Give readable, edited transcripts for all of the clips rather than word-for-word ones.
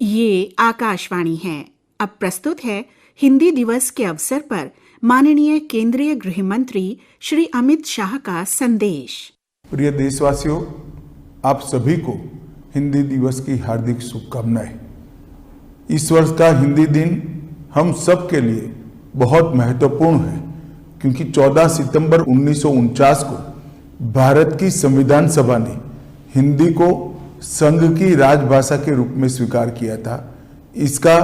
ये आकाशवाणी है। अब प्रस्तुत है हिंदी दिवस के अवसर पर माननीय केंद्रीय गृह मंत्री श्री अमित शाह का संदेश। प्रिय देशवासियों, आप सभी को हिंदी दिवस की हार्दिक शुभकामनाएं। इस वर्ष का हिंदी दिन हम सब के लिए बहुत महत्वपूर्ण है, क्योंकि 14 सितंबर 1949 को भारत की संविधान सभा ने हिंदी को संघ की राजभाषा के रूप में स्वीकार किया था। इसका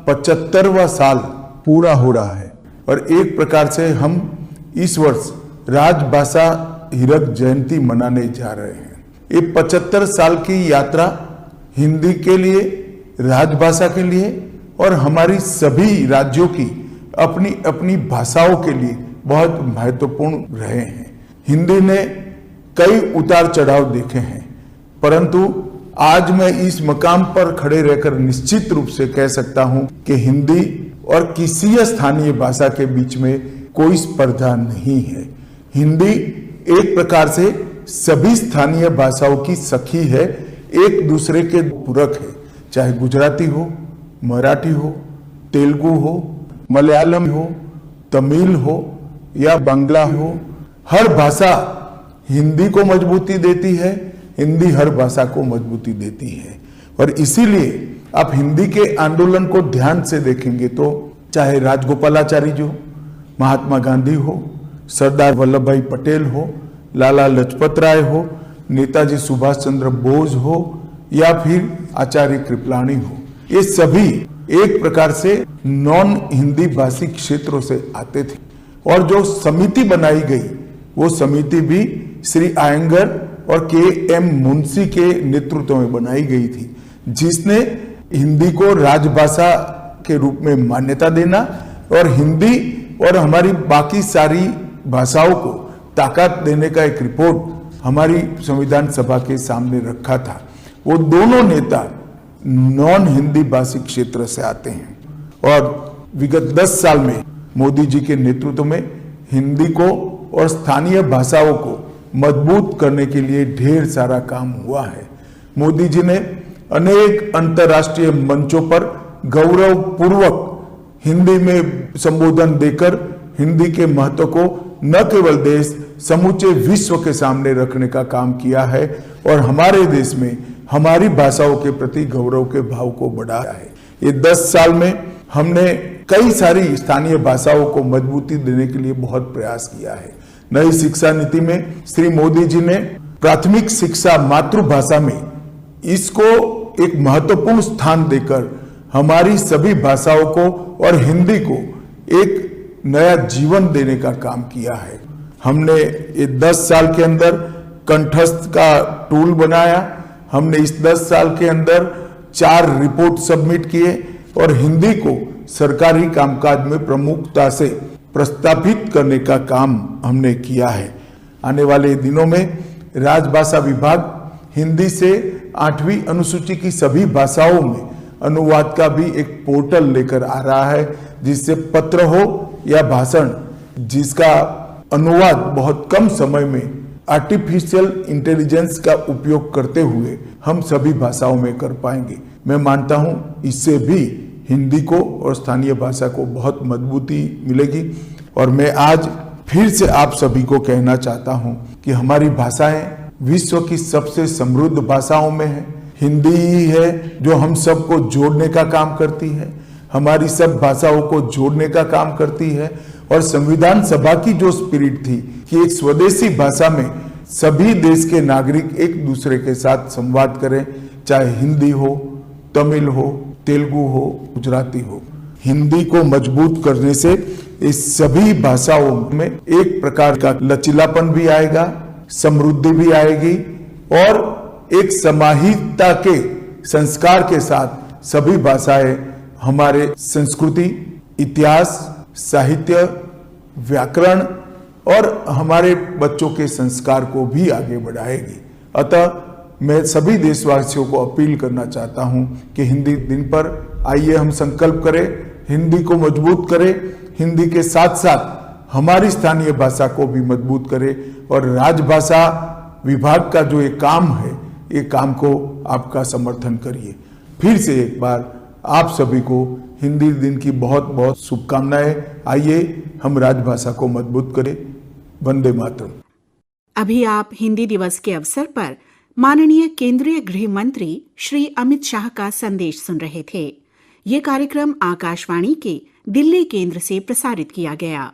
75वां साल पूरा हो रहा है और एक प्रकार से हम इस वर्ष राजभाषा हीरक जयंती मनाने जा रहे हैं। ये 75 साल की यात्रा हिंदी के लिए, राजभाषा के लिए और हमारी सभी राज्यों की अपनी अपनी भाषाओं के लिए बहुत महत्वपूर्ण रहे हैं। हिंदी ने कई उतार चढ़ाव देखे हैं, परंतु आज मैं इस मकाम पर खड़े रहकर निश्चित रूप से कह सकता हूं कि हिंदी और किसी स्थानीय भाषा के बीच में कोई स्पर्धा नहीं है। हिंदी एक प्रकार से सभी स्थानीय भाषाओं की सखी है, एक दूसरे के पूरक है। चाहे गुजराती हो, मराठी हो, तेलुगु हो, मलयालम हो, तमिल हो या बांग्ला हो, हर भाषा हिंदी को मजबूती देती है, हिंदी हर भाषा को मजबूती देती है। और इसीलिए आप हिंदी के आंदोलन को ध्यान से देखेंगे तो चाहे राजगोपालाचारी जी हो, महात्मा गांधी हो, सरदार वल्लभ भाई पटेल हो, लाला लाजपत राय हो, नेताजी सुभाष चंद्र बोस हो या फिर आचार्य कृपलानी हो, ये सभी एक प्रकार से नॉन हिंदी भाषी क्षेत्रों से आते थे। और जो समिति बनाई गई वो समिति भी श्री आयंगर और के.एम. मुंशी के नेतृत्व में बनाई गई थी, जिसने हिंदी को राजभाषा के रूप में मान्यता देना और हिंदी और हमारी बाकी सारी भाषाओं को ताकत देने का एक रिपोर्ट हमारी संविधान सभा के सामने रखा था। वो दोनों नेता नॉन हिंदी भाषी क्षेत्र से आते हैं और विगत 10 साल में मोदी जी के नेतृत्व में हिंदी को और स्थानीय भाषाओं को मजबूत करने के लिए ढेर सारा काम हुआ है। मोदी जी ने अनेक अंतर्राष्ट्रीय मंचों पर गौरवपूर्वक हिंदी में संबोधन देकर हिंदी के महत्व को न केवल देश, समूचे विश्व के सामने रखने का काम किया है और हमारे देश में हमारी भाषाओं के प्रति गौरव के भाव को बढ़ाया है। ये 10 साल में हमने कई सारी स्थानीय भाषाओं को मजबूती देने के लिए बहुत प्रयास किया है। नई शिक्षा नीति में श्री मोदी जी ने प्राथमिक शिक्षा मातृभाषा में इसको एक महत्वपूर्ण स्थान देकर हमारी सभी भाषाओं को और हिंदी को एक नया जीवन देने का काम किया है। हमने ये 10 साल के अंदर कंठस्थ का टूल बनाया। हमने इस 10 साल के अंदर 4 रिपोर्ट सबमिट किए और हिंदी को सरकारी कामकाज में प्रमुखता से प्रस्तावित करने का काम हमने किया है। आने वाले दिनों में राजभाषा विभाग हिंदी से 8वीं अनुसूची की सभी भाषाओं में अनुवाद का भी एक पोर्टल लेकर आ रहा है, जिससे पत्र हो या भाषण, जिसका अनुवाद बहुत कम समय में आर्टिफिशियल इंटेलिजेंस का उपयोग करते हुए हम सभी भाषाओं में कर पाएंगे। मैं मानता हूं इससे भी हिंदी को और स्थानीय भाषा को बहुत मजबूती मिलेगी। और मैं आज फिर से आप सभी को कहना चाहता हूं कि हमारी भाषाएं विश्व की सबसे समृद्ध भाषाओं में है। हिंदी ही है जो हम सबको जोड़ने का काम करती है, हमारी सब भाषाओं को जोड़ने का काम करती है। और संविधान सभा की जो स्पिरिट थी कि एक स्वदेशी भाषा में सभी देश के नागरिक एक दूसरे के साथ संवाद करें, चाहे हिंदी हो, तमिल हो, तेलुगु हो, गुजराती हो। हिंदी को मजबूत करने से इस सभी भाषाओं में एक प्रकार का लचीलापन भी आएगा, समृद्धि भी आएगी और एक समाहितता के संस्कार के साथ सभी भाषाएं हमारे संस्कृति, इतिहास, साहित्य, व्याकरण और हमारे बच्चों के संस्कार को भी आगे बढ़ाएगी। अतः मैं सभी देशवासियों को अपील करना चाहता हूं कि हिंदी दिन पर आइए हम संकल्प करें, हिंदी को मजबूत करें, हिंदी के साथ साथ हमारी स्थानीय भाषा को भी मजबूत करें और राजभाषा विभाग का जो ये काम है, ये काम को आपका समर्थन करिए। फिर से एक बार आप सभी को हिंदी दिन की बहुत बहुत शुभकामनाएं। आइए हम राजभाषा को मजबूत करें। वंदे मातरम। अभी आप हिंदी दिवस के अवसर पर माननीय केंद्रीय गृह मंत्री श्री अमित शाह का संदेश सुन रहे थे। ये कार्यक्रम आकाशवाणी के दिल्ली केंद्र से प्रसारित किया गया।